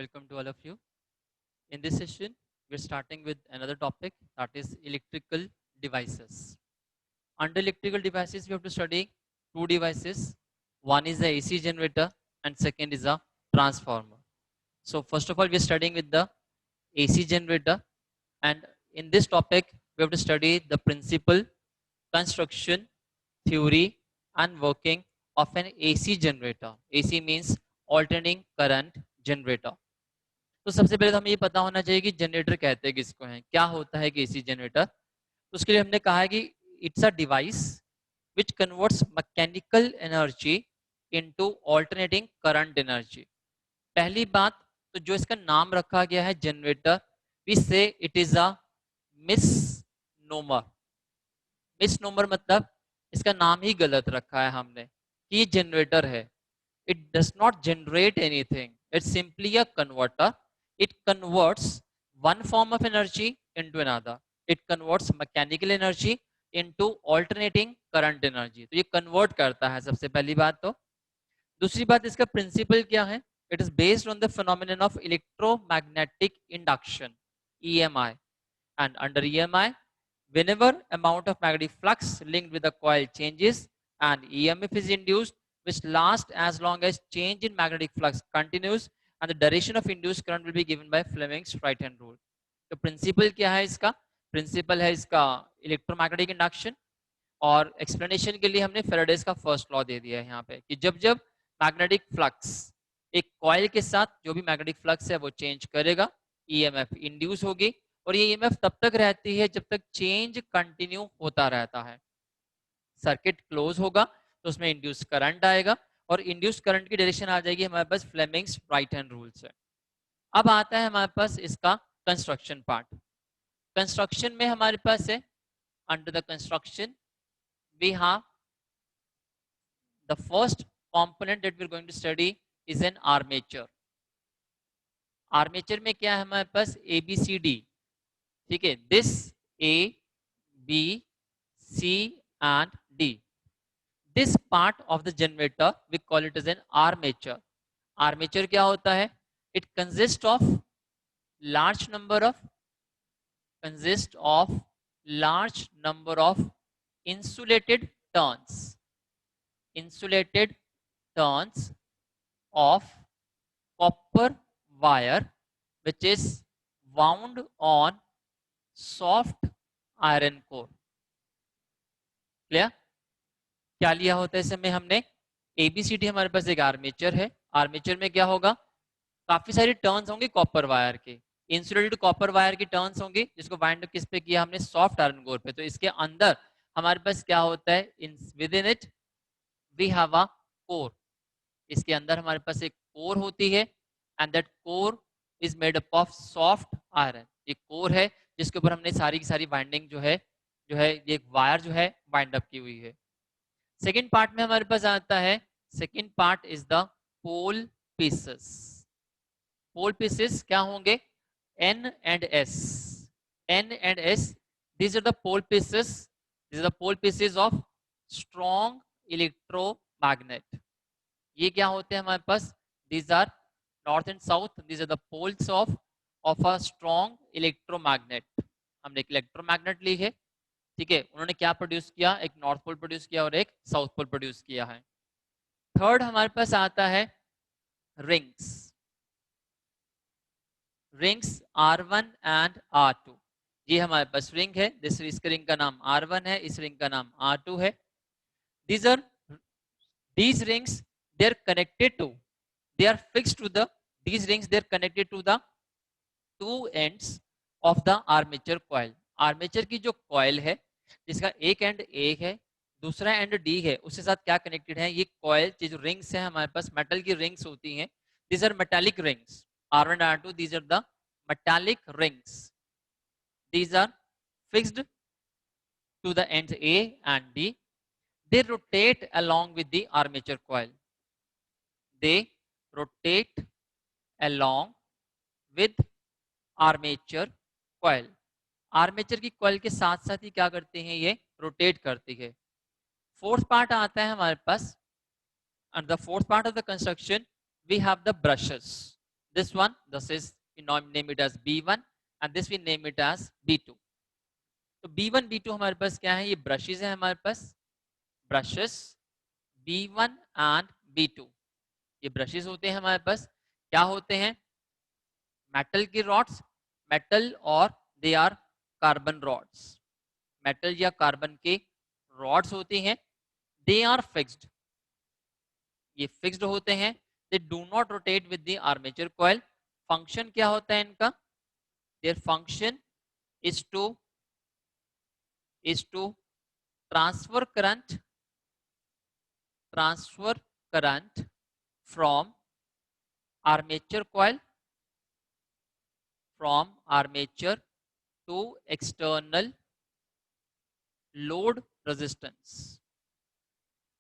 Welcome to all of you. In this session, we're starting with another topic, that is electrical devices. Under electrical devices, we have to study two devices. One is the AC generator and second is a transformer. So first of all, we're studying with the AC generator, and in this topic, we have to study the principle, construction, theory and working of an AC generator. AC means alternating current generator. तो सबसे पहले तो हमें ये पता होना चाहिए कि जनरेटर कहते हैं किसको हैं, क्या होता है कि एसी जनरेटर। तो उसके लिए हमने कहा है कि it's a device which converts mechanical energy into alternating current energy. पहली बात, तो जो इसका नाम रखा गया है जनरेटर, वी से it is a misnomer. Misnomer मतलब इसका नाम ही गलत रखा है हमने कि ये जनरेटर है। it does not generate anything, it's simply a converter. It converts one form of energy into another. It converts mechanical energy into alternating current energy. तो ये convert करता है सबसे पहली बात। तो दूसरी बात, इसका प्रिंसिपल क्या है? It is based on the phenomenon of electromagnetic induction, EMI. And under EMI, whenever amount of magnetic flux linked with the coil changes, and EMF is induced, which lasts as long as change in magnetic flux continues, and the duration of induced current will be given by Fleming's right hand rule. तो principal क्या है इसका? Principal है इसका electromagnetic induction, और explanation के लिए हमने फेराडेज का फर्स्ट लॉ दे दिया है यहाँ पे कि जब जब मैग्नेटिक फ्लक्स एक कॉइल के साथ जो भी मैग्नेटिक फ्लक्स है वो चेंज करेगा, ईएमएफ इंड्यूस होगी, और ये ईएमएफ तब तक रहती है जब तक चेंज कंटिन्यू होता रहता है। सर्किट क्लोज होगा तो उसमें इंड्यूस करंट आएगा, और इंड्यूस करंट की डायरेक्शन आ जाएगी हमारे पास फ्लेमिंग्स राइट हैंड रूल से। अब आता है हमारे पास इसका कंस्ट्रक्शन पार्ट। कंस्ट्रक्शन में हमारे पास है, under the construction we have the first component that we're going to study is an armature. Armature में क्या है हमारे पास? ए बी सी डी, ठीक है, this A B C and D. This part of the generator we call it as an armature. Armature क्या होता है? It consist of large number of insulated turns of copper wire which is wound on soft iron core. Clear? क्या लिया होता है इसमें हमने? ABCD हमारे पास एक आर्मेचर है। आर्मेचर में क्या होगा? काफी सारी टर्न्स होंगे कॉपर वायर के, इंसुलेटेड कॉपर वायर की टर्न्स होंगी, जिसको बाइंड किस पे किया हमने? सॉफ्ट आयरन कोर पे। तो इसके अंदर हमारे पास क्या होता है? Within it we have a core. इसके अंदर हमारे पास एक कोर होती है, and that core is made up of soft iron. ये कोर है जिसके ऊपर हमने सारी की सारी बाइंडिंग जो है ये वायर जो है बाइंड अप की हुई है। सेकेंड पार्ट में हमारे पास आता है, second part is the pole pieces. Pole pieces क्या होंगे? N and S. N and S, these are the pole pieces. These are the pole pieces of strong electromagnet. ये क्या होते हैं हमारे पास? These are north and south. These are the poles of a strong electromagnet. हमने एक electromagnet ली है, ठीक है, उन्होंने क्या प्रोड्यूस किया? एक नॉर्थ पोल प्रोड्यूस किया और एक साउथ पोल प्रोड्यूस किया है। थर्ड हमारे पास आता है rings. Rings R1 and R2। ये हमारे पास रिंग है, इस रिंग का नाम R1 है, इस रिंग का नाम R2 है। these rings they are connected to, they are fixed to the, these rings they are connected to the two ends of the armature coil। Armature की जो कॉइल है जिसका एक एंड ए है, दूसरा एंड डी है, उसके साथ क्या कनेक्टेड है? ये कॉइल, जो रिंग्स है हमारे पास मेटल की रिंग्स होती हैं, these are metallic rings, R1 R2, these are the metallic rings. These are fixed to the ends A and D. They rotate along with the armature coil. They rotate along with armature coil. Armature की coil के साथ साथ ही क्या करते हैं? ये rotate करती है। फोर्थ पार्ट आता है हमारे पास, and the fourth part of the construction we have the brushes. this one, this is we name it as B1 and this we name it as B2. तो B1 B2 हमारे पास क्या है, ये brushes है हमारे पास, ब्रशेस B1 एंड B2, ये brushes होते हैं हमारे पास, क्या होते हैं, मेटल की रॉड्स, मेटल और they are carbon rods, metal या कार्बन के रॉड्स होती हैं, दे आर फिक्स्ड, ये फिक्स्ड होते हैं, they do not rotate with the armature coil. Function क्या होता है इनका, their function is to transfer current from armature coil to external load resistance.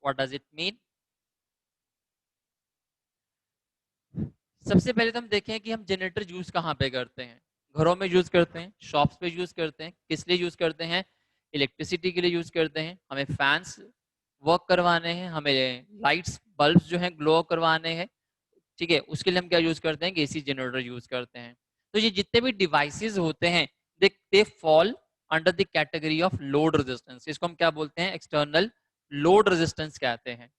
What does it mean? सबसे पहले तो हम देखें कि हम जनरेटर यूज कहाँ पे करते हैं, घरों में यूज करते हैं, शॉप्स पे यूज करते हैं, किस लिए यूज करते हैं, इलेक्ट्रिसिटी के लिए यूज करते हैं, हमें फैंस वर्क करवाने हैं, हमें लाइट्स बल्ब्स जो हैं ग्लो करवाने हैं, ठीक है, उसके लिए हम क्या यूज करते हैं, एसी जनरेटर यूज करते हैं। तो ये जितने भी डिवाइसेस होते हैं they fall under the category of load resistance, इसको हम क्या बोलते हैं, एक्सटर्नल लोड रेजिस्टेंस कहते हैं।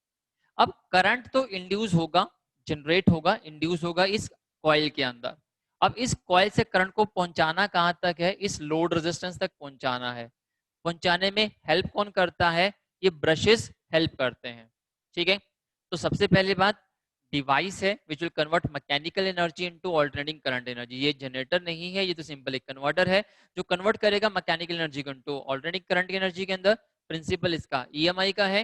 अब करंट तो इंड्यूस होगा, जनरेट होगा, इंड्यूस होगा इस कॉइल के अंदर। अब इस कॉइल से करंट को पहुंचाना कहां तक है, इस लोड रेजिस्टेंस तक पहुंचाना है। पहुंचाने में हेल्प कौन करता है, ये ब्रशेस हेल्प करते हैं, ठीक है। तो सबसे पहली बात, डिवाइस है which will convert mechanical energy into alternating current energy, ये जनरेटर नहीं है, ये तो सिंपल एक कन्वर्टर है जो कन्वर्ट करेगा मैकेनिकल एनर्जी को इनटू अल्टरनेटिंग करंट की एनर्जी के अंदर। प्रिंसिपल इसका ईएमआई का है।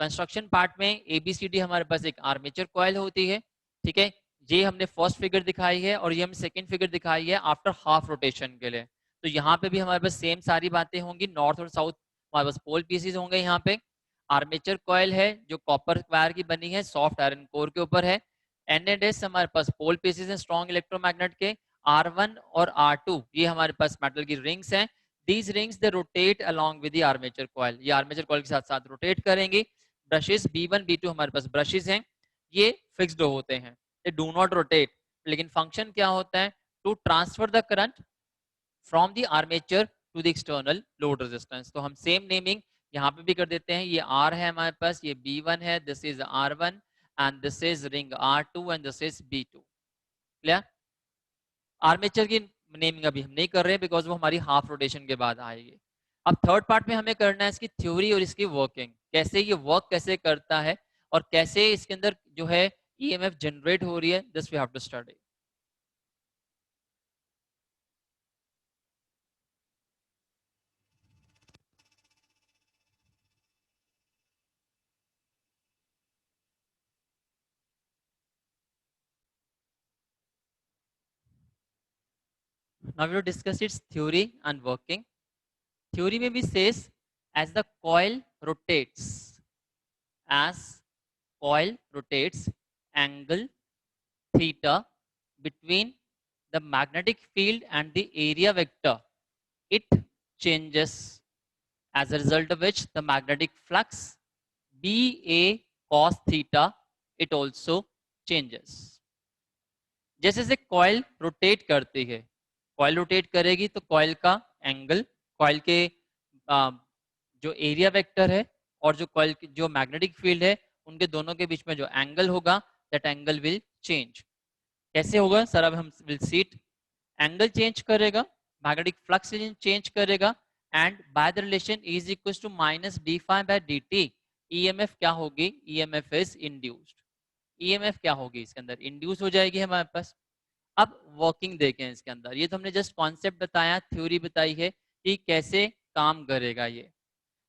कंस्ट्रक्शन पार्ट में एबीसीडी हमारे पास एक आर्मेचर कॉइल होती है, ठीक है, ये हमने फर्स्ट फिगर दिखाई है और ये हम सेकंड फिगर दिखाई है आफ्टर हाफ रोटेशन के लिए। तो यहाँ पे भी हमारे पास सेम सारी बातें होंगी, नॉर्थ और साउथ हमारे पास पोल पीसेस होंगे। यहाँ पे आर्मेचर कॉइल है जो कॉपर वायर की बनी है, सॉफ्ट आयरन कोर के ऊपर है। एनएडएस हमारे पास पोल पीसेस हैं स्ट्रॉन्ग इलेक्ट्रोमैग्नेट के। R1 और R2 ये हमारे पास मेटल की रिंग्स हैं। These rings they rotate along with the armature coil, ये आर्मेचर कॉइल के साथ साथ रोटेट करेंगे। ब्रशेस B1 B2 हमारे पास ब्रशेस हैं, ये फिक्स्ड होते हैं, दे डू नॉट रोटेट। लेकिन फंक्शन क्या होता है, to transfer the current from the armature to the external load resistance. तो हम सेम नेमिंग यहाँ पे भी कर देते हैं, ये R है हमारे पास, ये B1 है, this is R1 and this is ring R2 and this is B2। Clear? Armature की नेमिंग अभी हम नहीं कर रहे हैं बिकॉज वो हमारी हाफ रोटेशन के बाद आएगी। अब थर्ड पार्ट में हमें करना है इसकी थ्योरी और इसकी वर्किंग, कैसे ये वर्क कैसे करता है और कैसे इसके अंदर जो है ईएमएफ जनरेट हो रही है, this we have to study. Now we will discuss its theory and working. Theory में भी says as the coil rotates, as coil rotates, angle theta between the magnetic field and the area vector, it changes, as a result of which the magnetic flux BA cos theta it also changes. जैसे जैसे coil rotate करती है, coil rotate करेगी तो coil का angle, coil के जो area vector है और जो कॉइल जो मैग्नेटिक फील्ड है उनके दोनों के बीच में जो एंगल होगा दैट एंगल विल चेंज। कैसे होगा सर, अब हम will see it. Angle change करेगा, मैग्नेटिक फ्लक्स चेंज करेगा and by the relation E is equal to minus d phi by d t, EMF क्या होगी, ईएमएफ इज इंड्यूस्ड। ईएमएफ क्या होगी इसके अंदर, इंड्यूस हो जाएगी हमारे पास। अब वर्किंग देखें इसके अंदर, ये तो हमने जस्ट कॉन्सेप्ट बताया, थ्योरी बताई है कि कैसे काम करेगा ये।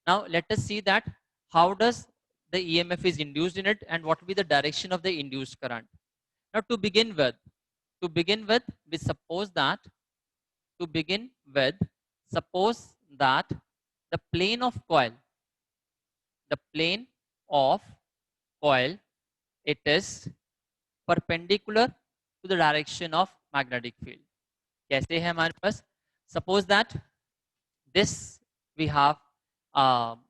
Now let us see that how does the EMF is induced in it and what will be the direction of the induced current. Now to begin with we suppose that to begin with suppose that the plane of coil, the plane of coil, it is perpendicular to the direction of magnetic field. कैसे है हमारे पास, suppose that this we have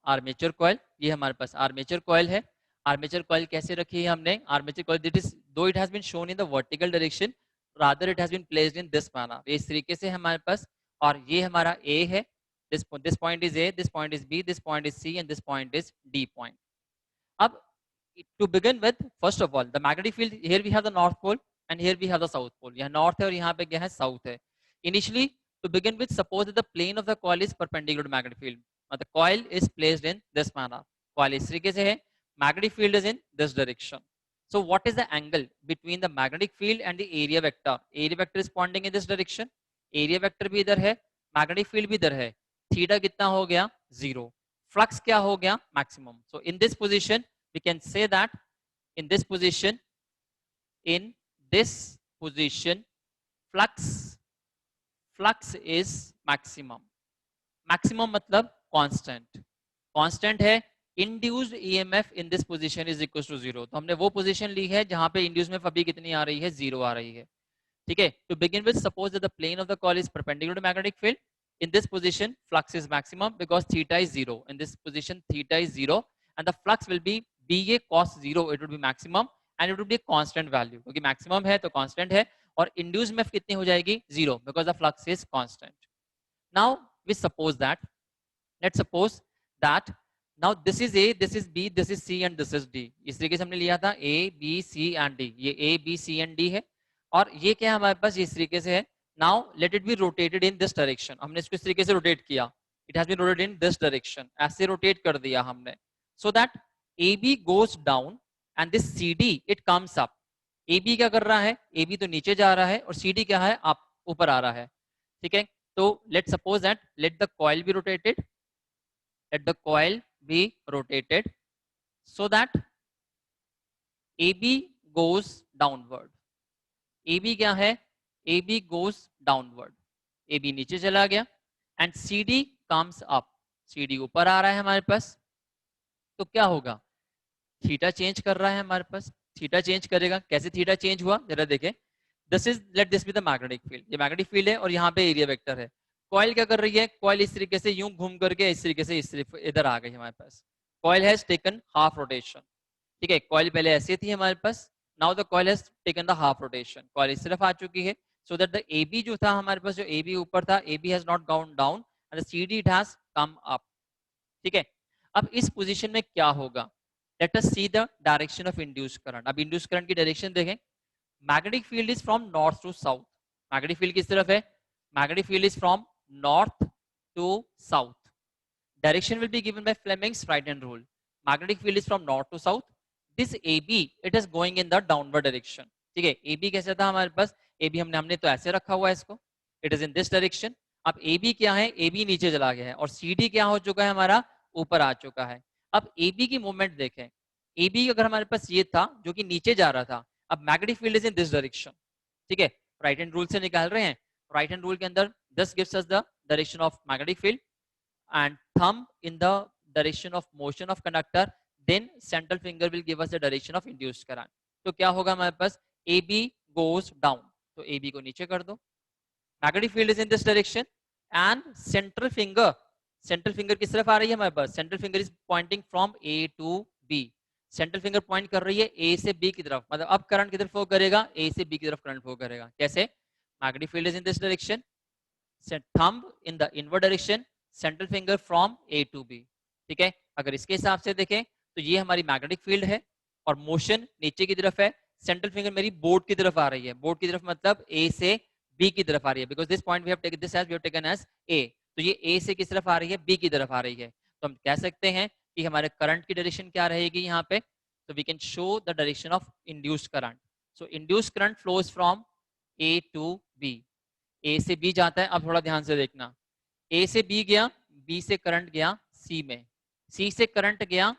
armature coil, ये हमारे पास armature coil है। armature coil कैसे रखी है हमने, armature coil that is though it has been shown in the vertical direction, rather it has been placed in this manner. ये इस तरीके से हमारे पास, और ये हमारा A है, this point is A, this point is B, this point is C and this point is D point. अब to begin with, first of all, the magnetic field, here we have the north pole and here we have the south pole. यहाँ north है और यहाँ पे क्या है, south है. Initially, to begin with, suppose that the plane of the coil is perpendicular to magnetic field. The coil is placed in this manner. Coil इस तरीके से है, magnetic field is in this direction. So what is the angle between the magnetic field and the area vector? Area vector is pointing in this direction. Area vector भी इधर है, magnetic field भी इधर है. थीटा कितना हो गया, 0. Flux क्या हो गया, maximum. So in this position, we can say that in this position, flux is maximum. Maximum मतलब constant है. Induced EMF in this position is equals to 0. तो हमने वो position ली है जहां पे induced EMF अभी कितनी आ रही है, 0 आ रही है. ठीक है. To begin with, suppose that the plane of the coil is perpendicular to magnetic field. In this position, flux is maximum because theta is 0. In this position, theta is 0 and the flux will be BA cos 0. It would be maximum and it would be a constant value. क्योंकि maximum है तो constant है, और induced EMF कितनी हो जाएगी, 0, because the flux is constant. Now we suppose that, let's suppose that now this is A, this is B, this is C and this is D. इस तरीके से हमने लिया था A, B, C and D. ये A, B, C and D है, और ये क्या हमारे पास इस तरीके से है. Now let it be rotated in this direction. हमने इसको इस तरीके से रोटेट किया. It has been rotated in this direction. ऐसे रोटेट कर दिया हमने. So that AB goes down and this CD it comes up. AB क्या कर रहा है, AB तो नीचे जा रहा है और CD क्या है, आप ऊपर आ रहा है. ठीक है. तो let's suppose that let the coil be rotated. Let the coil be rotated so that AB goes downward. AB क्या है, AB goes downward. AB नीचे चला गया and CD comes up. CD ऊपर आ रहा है हमारे पास. तो क्या होगा, थीटा चेंज कर रहा है हमारे पास. थीटा चेंज करेगा, कैसे थीटा चेंज हुआ जरा देखें. This is, let this be the magnetic field. ये मैग्नेटिक फील्ड है और यहाँ पे एरिया वेक्टर है. कॉइल क्या कर रही है, कॉइल इस तरीके से यूं घूम करके इस तरीके से इधर आ गई हमारे पास. Coil has taken half rotation. ठीक है. कॉइल पहले ऐसे थी हमारे पास, now the coil has taken the half rotation. Coil इस तरफ आ चुकी है. सो दैट द AB जो था हमारे पास, जो AB ऊपर था, AB has not gone down and the CD it has come up. ठीक है. अब इस पोजीशन में क्या होगा, let us see the direction of induced current. अब इंड्यूस्ड करंट की डायरेक्शन देखें. Magnetic field is from north to south. Magnetic field किस तरफ है, magnetic field is from north to south. Direction will be given by Fleming's right hand rule. Magnetic field is from north to south. This AB it is going in the downward direction. ठीक है. AB कैसे था हमारे पास, AB हमने तो ऐसे रखा हुआ है इसको, it is in this direction. अब AB क्या है, AB नीचे चला गया है और CD क्या हो चुका है, हमारा ऊपर आ चुका है. अब AB की मूवमेंट देखें. AB अगर हमारे पास ये था जो कि नीचे जा रहा था, अब magnetic field is in this direction. ठीक है. राइट हैंड रूल से निकाल रहे हैं. राइट हैंड रूल के अंदर this gives us the direction of magnetic field and thumb in the direction of motion of conductor, then central finger will give us the direction of induced current. तो क्या होगा हमारे पास, AB goes down, तो AB को नीचे कर दो. Magnetic field is in this direction and central finger किस तरफ आ रही है हमारे पास, central finger is pointing from A to B. Central finger point कर रही है A से B की तरफ. मतलब अब करंट किधर फ्लो करेगा, A से B की तरफ करंट फ्लो करेगा. कैसे, magnetic field is in this direction, thumb in the inward direction, central finger from A to B. ठीक है. अगर इसके हिसाब से देखें तो ये हमारी मैग्नेटिक फील्ड है और मोशन नीचे की तरफ है. सेंट्रल फिंगर मेरी बोर्ड की तरफ आ रही है. बोर्ड की तरफ मतलब A से B की तरफ आ रही है, because this point we have taken this as we have taken as A. तो ये A से किस तरफ आ रही है, B की तरफ आ रही है. तो हम कह सकते हैं कि हमारे करंट की डायरेक्शन क्या रहेगी यहाँ पे. So we can show the direction of induced current. So induced current flows from A to B. A से B जाता है. अब थोड़ा ध्यान से देखना. A से B गया, B से करंट गया C में, C से करंट गया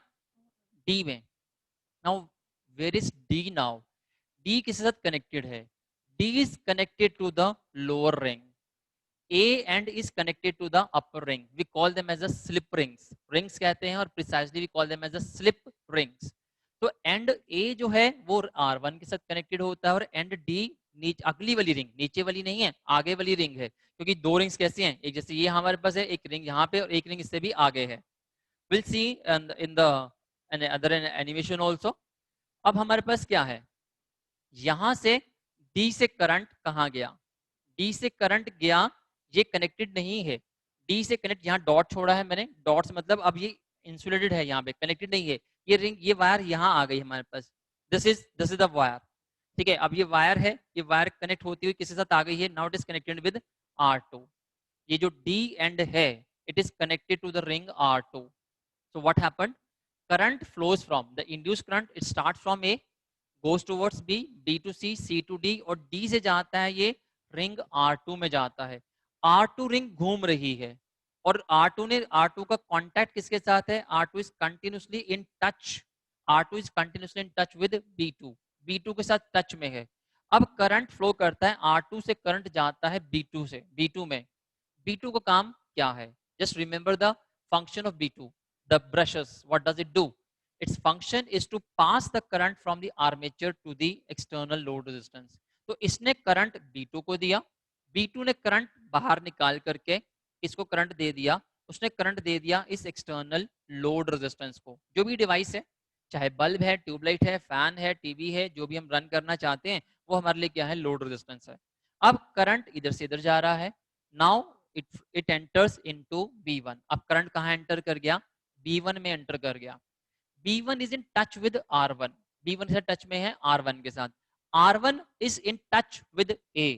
D में. Now where is D now? D किसके साथ कनेक्टेड है, D is connected to the lower ring. A and is connected to the upper ring. We call them as a slip rings. Rings कहते हैं और precisely we call them as a slip rings. तो and A जो है वो R1 के साथ connected होता है और एंड D अगली वाली रिंग, नीचे वाली नहीं है, आगे वाली रिंग है. क्योंकि दो रिंग्स कैसी हैं, एक जैसे ये हमारे पास है, एक रिंग यहाँ पे और एक रिंग इससे भी आगे है. Will see in the other animation also. अब हमारे पास क्या है, यहां से डी से करंट कहाँ गया, डी से करंट गया, ये कनेक्टेड नहीं है, डी से कनेक्ट, यहाँ डॉट छोड़ा है मैंने, डॉट से मतलब अब ये इंसुलेटेड है, यहाँ पे कनेक्टेड नहीं है, ये रिंग, ये वायर यहाँ आ गई हमारे पास, दिस इज द वायर, ठीक है। अब ये वायर है, ये वायर कनेक्ट होती हुई किसके साथ आ गई है, now it is connected with R2, ये जो D एंड है it is connected to the ring R2, so what happened, current flows from the induced current, it starts from A, goes towards B, B to C, C to D, और D से जाता है ये ring R2 में जाता है, R2 ring घूम रही है, और R2 का कांटेक्ट किसके साथ है, R2 is continuously in touch, R2 is continuously in touch with B2, B2 के साथ टच में है। अब करंट फ्लो करता है, R2 से करंट जाता है B2 से, B2 में, B2 का काम क्या है, just remember the function of B2, the brushes, what does it do, its function is to pass the current from the armature to the external load resistance, तो इसने करंट B2 को दिया, B2 ने current बाहर निकाल करके इसको current दे दिया, उसने करंट दे दिया इस एक्सटर्नल लोड रेजिस्टेंस को, जो भी डिवाइस है, चाहे बल्ब है, ट्यूबलाइट है, फैन है, टीवी है, जो भी हम रन करना चाहते हैं वो हमारे लिए क्या है, लोड रेजिस्टेंस है। अब करंट इधर से इधर जा रहा है, now it enters into B1, अब करंट कहाँ एंटर कर गया, B1 में एंटर कर गया, B1 is in touch with R1, B1 से टच में है R1 के साथ, R1 is in touch with A,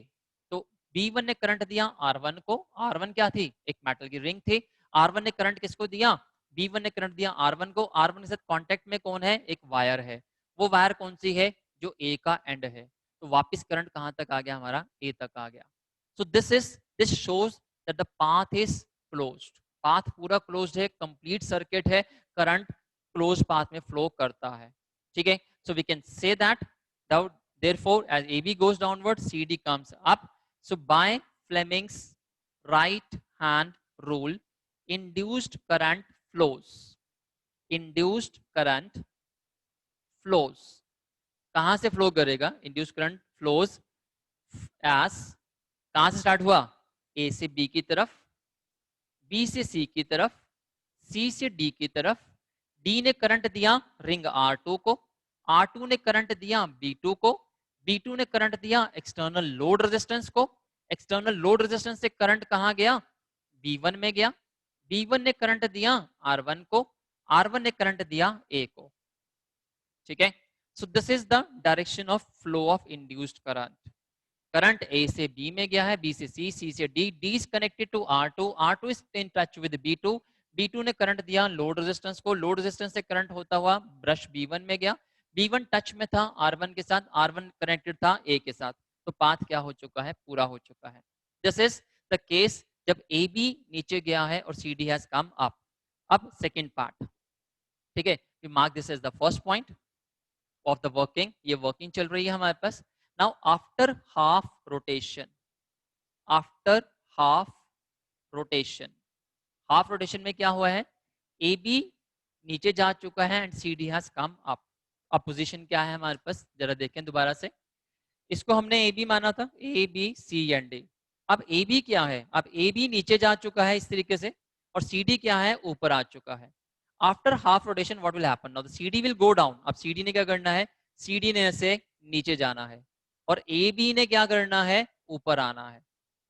तो B1 ने करंट दिया R1 को, R1 क्या थी, एक मेटल की रिंग थी, R1 ने करंट किसको दिया, B1 ने करंट दिया R1 को, R1 के साथ कांटेक्ट में कौन है, एक वायर है, वो वायर कौन सी है, जो A का एंड है, तो वापस करंट कहां तक आ गया, हमारा A तक आ गया। So this shows that the path is closed, path पूरा क्लोज्ड है, कंप्लीट सर्किट है, करंट क्लोज पाथ में फ्लो करता है, ठीक है। So we can say that therefore as AB goes downward, CD comes up, so by Fleming's right hand rule, induced current flows, induced current flows, कहां से flow करेगा, induced current flows as, कहां से start हुआ, A से B की तरफ, B से C की तरफ, C से D की तरफ, D ने करंट दिया रिंग R2 को, R2 ने करंट दिया B2 को, B2 ने करंट दिया एक्सटर्नल लोड रेजिस्टेंस को, एक्सटर्नल लोड रेजिस्टेंस से करंट कहां गया, B1 में गया, B1 ने करंट दिया R1 को, R1 ने करंट दिया A को, ठीक है। So this is the direction of flow of induced current, current A से B में गया है, B से C, C से D, D is connected to R2, R2 is in touch with B2, B2 ने करंट दिया लोड रेजिस्टेंस को, load resistance से करंट होता हुआ ब्रश B1 में गया, B1 टच में था R1 के साथ, R1 कनेक्टेड था A के साथ, तो पाथ क्या हो चुका है, पूरा हो चुका है। दिस इज द केस जब AB नीचे गया है और CD हैज कम अप। अब सेकेंड पार्ट, ठीक है, we mark this as the first point of the working, ये वर्किंग चल रही है हमारे पास। Now after half rotation, after half rotation, half rotation में क्या हुआ है, ए बी नीचे जा चुका है and C D has come up. अब पोजीशन क्या है हमारे पास, जरा देखें दोबारा से, इसको हमने ए बी माना था, A B C and D. अब ए बी क्या है, अब ए बी नीचे जा चुका है इस तरीके से, और सी डी क्या है, ऊपर आ चुका है। After half rotation what will happen, now the C D will go down. अब सी डी ने क्या करना है, सी डी ने ऐसे नीचे जाना है, और ए बी ने क्या करना है, ऊपर आना है,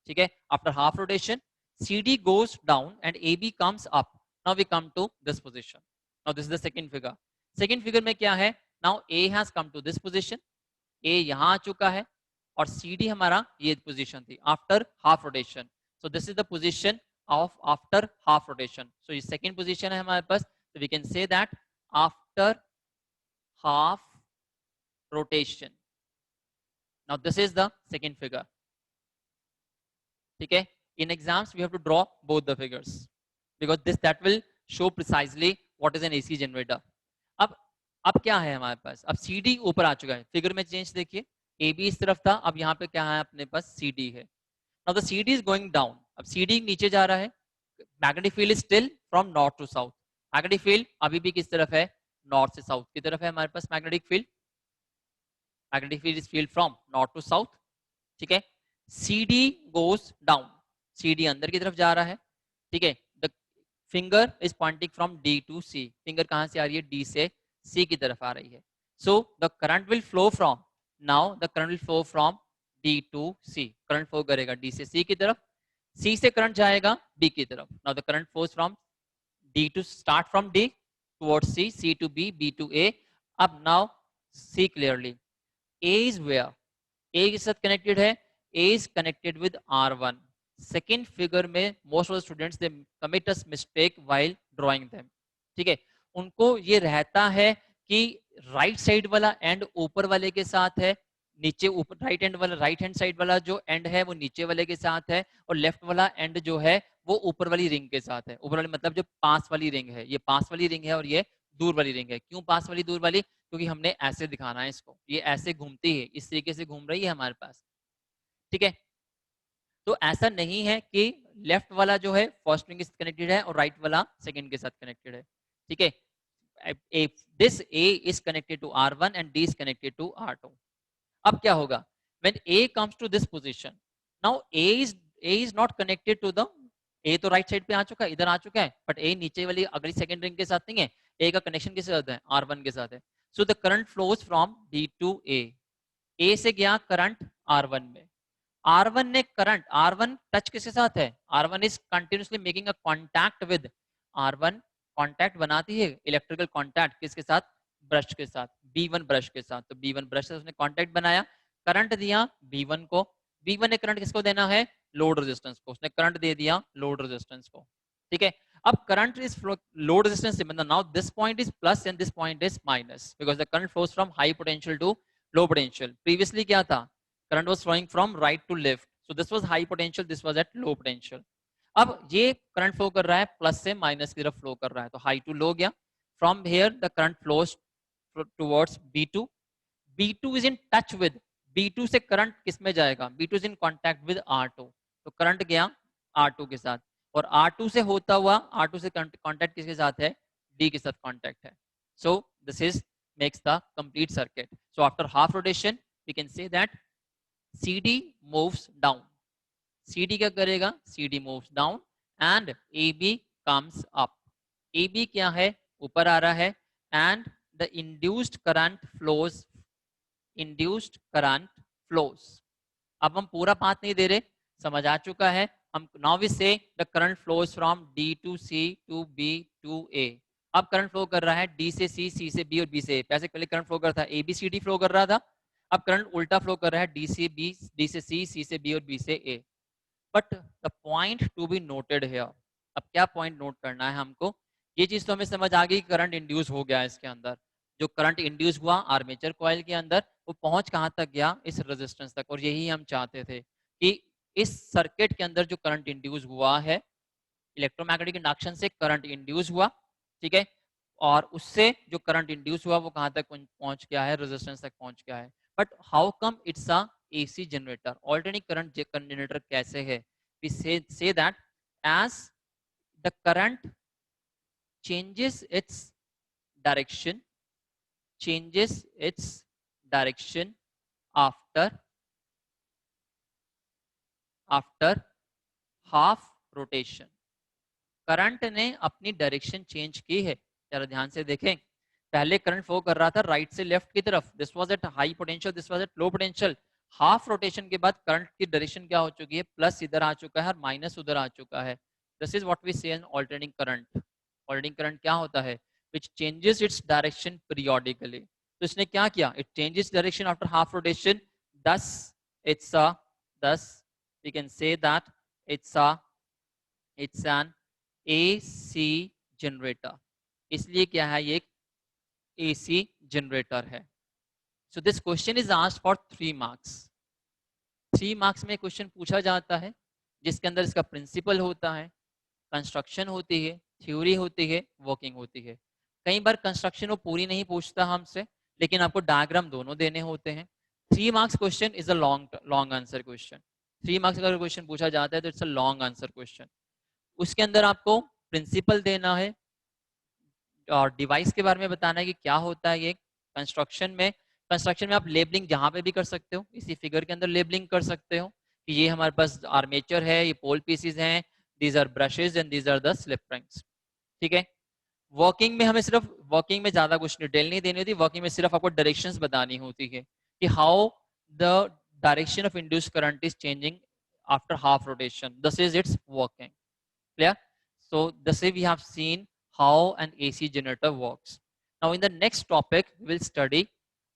ठीक है। After half rotation CD goes down and AB comes up. Now we come to this position. Now this is the second figure. Second figure में क्या है, now A has come to this position. A यहाँ आ चुका है और CD हमारा ये position थी after half rotation. So this is the position of after half rotation. So ये second position है हमारे पास. So we can say that after half rotation. Now this is the second figure. ठीक है. In exams we have to draw both the figures because that will show precisely what is an AC generator. अब क्या है हमारे पास, अब CD ऊपर आ चुका है, फिगर में चेंज देखिए, AB इस तरफ था, अब यहाँ पे क्या है अपने पास CD है। Now the CD is going down, अब CD नीचे जा रहा है, magnetic field is still from north to south, magnetic field अभी भी किस तरफ है, नॉर्थ से साउथ की तरफ है हमारे पास magnetic field, magnetic field is field from north to south, ठीक है। CD goes down, CD अंदर की तरफ जा रहा है, ठीक है। The finger is pointing from D to C, finger कहां से आ रही है, D से C की तरफ आ रही है। So the current will flow from, now the current will flow from D to C, current flow करेगा डी से सी की तरफ, सी से करंट जाएगा बी की तरफ. Now the current flows from D to, start from D towards C, C to B, B to A. अब now see clearly, A is where, A के साथ कनेक्टेड है, A is connected with R1. Second figure में most of the students they commit a mistake while drawing them. ठीक है, उनको ये रहता है कि राइट साइड वाला एंड ऊपर वाले के साथ है, नीचे ऊपर राइट एंड वाला, राइट हैंड साइड वाला जो एंड है वो नीचे वाले के साथ है, और लेफ्ट वाला एंड जो है वो ऊपर वाली रिंग के साथ है. ऊपर वाली मतलब जो पास वाली रिंग है, ये पास वाली रिंग है और ये दूर वाली रिंग है. क्यों पास वाली दूर वाली? क्योंकि हमने ऐसे दिखाना है इसको, ये ऐसे घूमती है, इस तरीके से घूम रही है हमारे पास. ठीक है, तो ऐसा नहीं है कि लेफ्ट वाला जो है फर्स्ट रिंग से कनेक्टेड है और राइट वाला सेकंड के साथ कनेक्टेड है. ठीक है, this A is connected to R1 and D is connected to R2. अब क्या होगा? When A comes to this position, now A is not connected to the, A तो राइट साइड पे आ चुका है, इधर आ चुका है, बट A नीचे वाली अगली सेकंड रिंग के साथ नहीं है. A का कनेक्शन किसके साथ है? R1 के साथ है. So the current flows from D to A. A से गया करंट R1 में. R1 ने करंट, R1 टच किसके साथ है? R1 is continuously making a contact with R1. Contact बनाती है इलेक्ट्रिकल कांटेक्ट किसके साथ? ब्रश के साथ, B1 ब्रश के साथ. तो B1 ब्रश से उसने कांटेक्ट बनाया, करंट दिया B1 को. B1 ने करंट किसको देना है? लोड रेजिस्टेंस को. उसने करंट दे दिया लोड रेजिस्टेंस को. ठीक है, अब करंट इज लोड रेजिस्टेंस से मतलब now this point is plus and this point is minus, because the current flows from high potential to low potential. Previously क्या था? Current was flowing from right to left, so this was high potential, this was at low potential. अब ये current flow कर रहा है plus से minus की तरफ फ्लो कर रहा है, तो हाई टू लो गया. From here the current flows towards B2. B2 is in touch with, B2 से करंट किस में जाएगा? B2 is in contact with R2, तो करंट गया R2 के साथ, और R2 से होता हुआ, R2 से कांटेक्ट किसके साथ है? D के साथ कांटेक्ट है. So this is makes the complete circuit. So after half rotation we can say that CD moves down. CD क्या करेगा? CD moves down and AB comes up. AB क्या है? ऊपर आ रहा है, and the induced current flows. Induced current flows. अब हम पूरा पाथ नहीं दे रहे, समझ आ चुका है. हम now we say the current flows from D to C to B to A. अब करंट फ्लो कर रहा है D से C, C से B और B से A. पैसे पहले करंट फ्लो कर रहा था A B C D flow कर रहा था, अब करंट उल्टा फ्लो कर रहा है D से B, D से C, C से B और B से A. But the point to be noted here, अब क्या पॉइंट नोट करना है हमको? ये चीज तो हमें समझ आ गई, करंट इंड्यूस हो गया है इसके अंदर. जो करंट इंड्यूस हुआ आर्मेचर कॉइल के अंदर, वो पहुंच कहां तक गया? इस रेजिस्टेंस तक. और यही हम चाहते थे कि इस सर्किट के अंदर जो करंट इंड्यूस हुआ है, इलेक्ट्रोमैग्नेटिक इंडक्शन से करंट इंड्यूस हुआ. ठीक है, और उससे जो करंट इंड्यूस हुआ वो कहां तक पहुंच गया है? रेजिस्टेंस तक पहुंच गया है. But how come it's a AC generator? Alternating current generator कैसे है? we say that as the current changes its direction, changes its direction after half rotation. Current ने अपनी डायरेक्शन चेंज की है. जरा ध्यान से देखें, पहले करंट फ्लो कर रहा था राइट से लेफ्ट की तरफ, this was at high potential, this was at low potential. Half rotation के बाद करंट की डायरेक्शन क्या हो चुकी है? प्लस इधर आ चुका है और माइनस उधर आ चुका है. दिस इज व्हाट वी से इन ऑल्टरनेटिंग करंट. ऑल्टरनेटिंग करंट क्या होता है? Which changes its direction periodically. तो इसने क्या किया? It changes direction after half rotation. thus it's a thus we can say that it's an AC generator. इसलिए क्या है? ये एक AC जनरेटर है. So this question is asked for 3 marks. 3 marks में क्वेश्चन पूछा जाता है जिसके अंदर इसका प्रिंसिपल होता है, कंस्ट्रक्शन होती है, थ्योरी होती है, वर्किंग होती है. कई बार कंस्ट्रक्शन वो पूरी नहीं पूछता हमसे, लेकिन आपको डायग्राम दोनों देने होते हैं. 3 marks question is a long answer question. 3 marks का क्वेश्चन पूछा जाता है तो it's a long answer question. उसके अंदर आपको प्रिंसिपल देना है और डिवाइस के बारे में बताना है कि क्या होता है ये. कंस्ट्रक्शन में आप लेबलिंग जहां पे भी कर सकते हो, इसी फिगर के अंदर लेबलिंग कर सकते हो कि ये हमारे पास आर्मेचर है, ये पोल पीसेस हैं, these are brushes and these are the slip rings. ठीक है, वर्किंग में हमें सिर्फ, वर्किंग में ज्यादा कुछ डिटेल नहीं देनी होती, वर्किंग में सिर्फ आपको डायरेक्शंस बतानी होती है कि how the direction of induced current is changing after half rotation. This is its working. Clear? So this way we have seen how an AC generator works. Now in the next topic we will study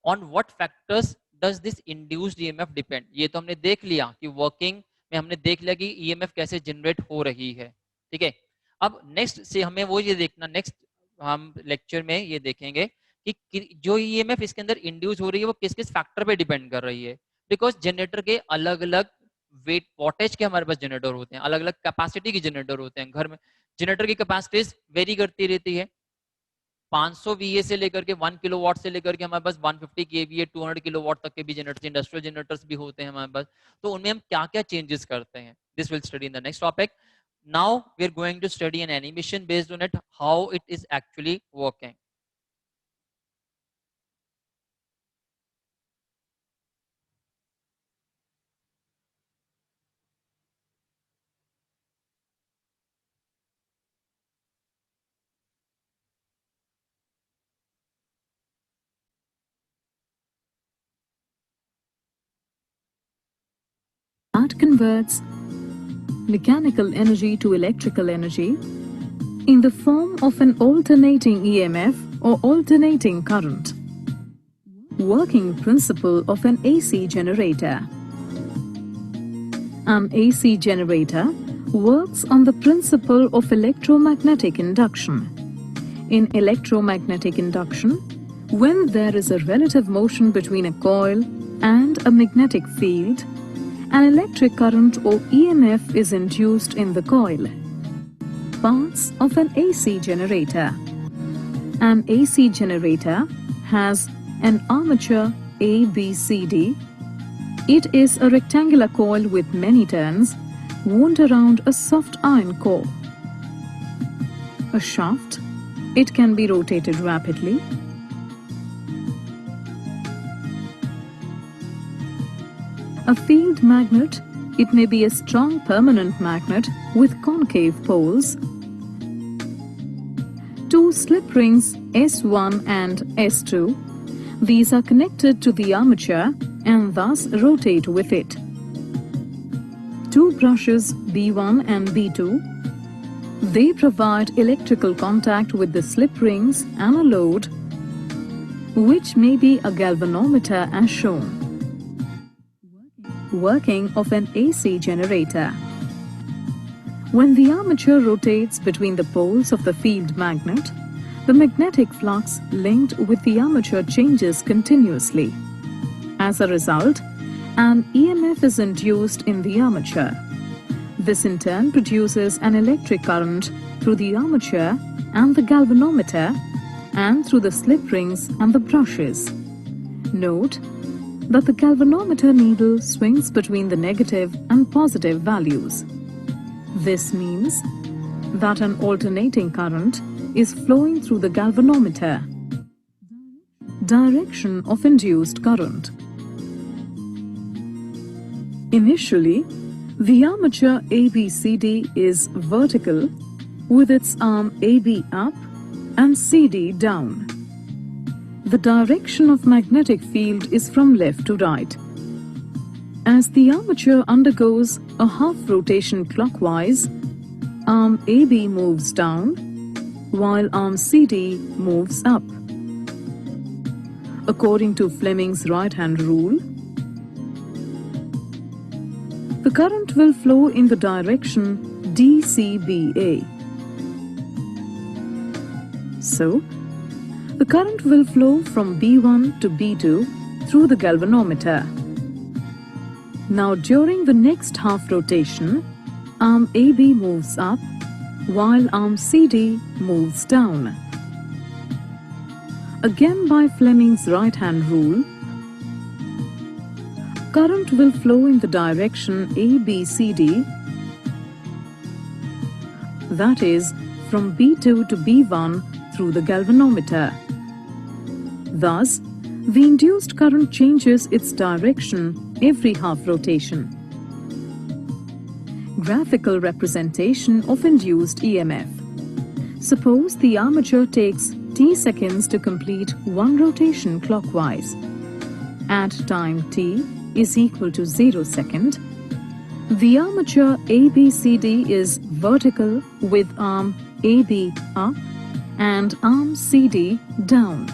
on what factors does this induced EMF depend. ये तो हमने देख लिया कि working में हमने देख लिया कि EMF कैसे generate हो रही है, ठीक है. अब next से हमें वो ये देखना, next हम lecture में ये देखेंगे कि जो EMF इसके अंदर induce हो रही है वो किस किस factor पे depend कर रही है. Because generator के अलग अलग वेट वोल्टेज के हमारे पास जनरेटर होते हैं, अलग अलग कैपेसिटी के जनरेटर होते हैं. घर में जनरेटर की कैपेसिटीज वेरी करती रहती है. 500 VA से लेकर के 1 किलोवाट से लेकर के हमारे पास 150 kVA 200 किलोवाट तक के भी जनरेटर, इंडस्ट्रियल जनरेटर्स भी होते हैं हमारे पास. तो उनमें हम क्या क्या चेंजेस करते हैं, this will study in the next topic. Now we are going to study an animation based on it, how it is actually working. That converts mechanical energy to electrical energy in the form of an alternating EMF or alternating current. Working principle of an AC generator. An AC generator works on the principle of electromagnetic induction. In electromagnetic induction, when there is a relative motion between a coil and a magnetic field, an electric current or EMF is induced in the coil. Parts of an AC generator. An AC generator has an armature ABCD. It is a rectangular coil with many turns wound around a soft iron core. A shaft. It can be rotated rapidly. A field magnet. It may be a strong permanent magnet with concave poles. Two slip rings S1 and S2. These are connected to the armature and thus rotate with it. Two brushes B1 and B2. They provide electrical contact with the slip rings and a load, which may be a galvanometer as shown. Working of an AC generator. When the armature rotates between the poles of the field magnet, the magnetic flux linked with the armature changes continuously. As a result, an EMF is induced in the armature. This in turn produces an electric current through the armature and the galvanometer and through the slip rings and the brushes. Note that the galvanometer needle swings between the negative and positive values. This means that an alternating current is flowing through the galvanometer. Direction of induced current. Initially, the armature ABCD is vertical with its arm AB up and CD down. The direction of magnetic field is from left to right. As the armature undergoes a half rotation clockwise, arm AB moves down while arm CD moves up. According to Fleming's right-hand rule, the current will flow in the direction DCBA. So, the current will flow from B1 to B2 through the galvanometer. Now during the next half rotation, arm AB moves up while arm CD moves down. Again by Fleming's right-hand rule, current will flow in the direction ABCD, that is from B2 to B1 through the galvanometer. Thus, the induced current changes its direction every half rotation. Graphical representation of induced EMF. Suppose the armature takes t seconds to complete one rotation clockwise. At time t, is equal to 0 second, the armature ABCD is vertical with arm AB up and arm CD down.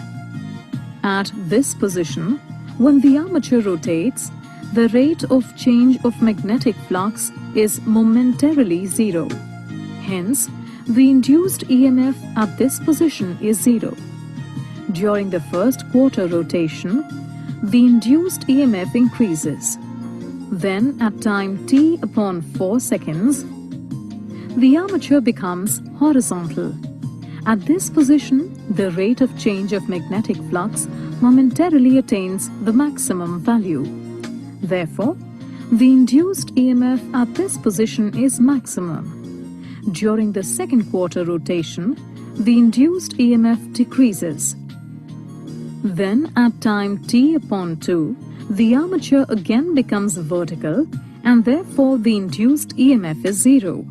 At this position, when the armature rotates, the rate of change of magnetic flux is momentarily zero. Hence, the induced EMF at this position is zero. During the first quarter rotation, the induced EMF increases. Then, at time t upon 4 seconds, the armature becomes horizontal. At this position, the rate of change of magnetic flux momentarily attains the maximum value. Therefore, the induced EMF at this position is maximum. During the second quarter rotation, the induced EMF decreases. Then, at time t upon 2, the armature again becomes vertical and therefore the induced EMF is zero.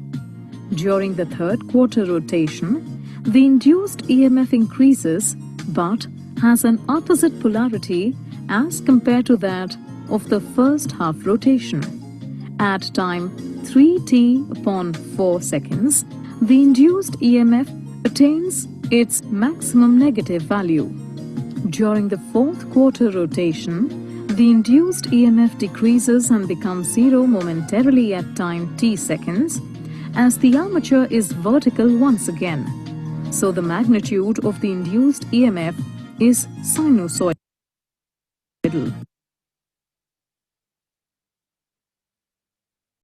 During the third quarter rotation, the induced EMF increases but has an opposite polarity as compared to that of the first half rotation. At time 3t upon 4 seconds, the induced EMF attains its maximum negative value. During the fourth quarter rotation, the induced EMF decreases and becomes zero momentarily at time t seconds, as the armature is vertical once again. So the magnitude of the induced EMF is sinusoidal.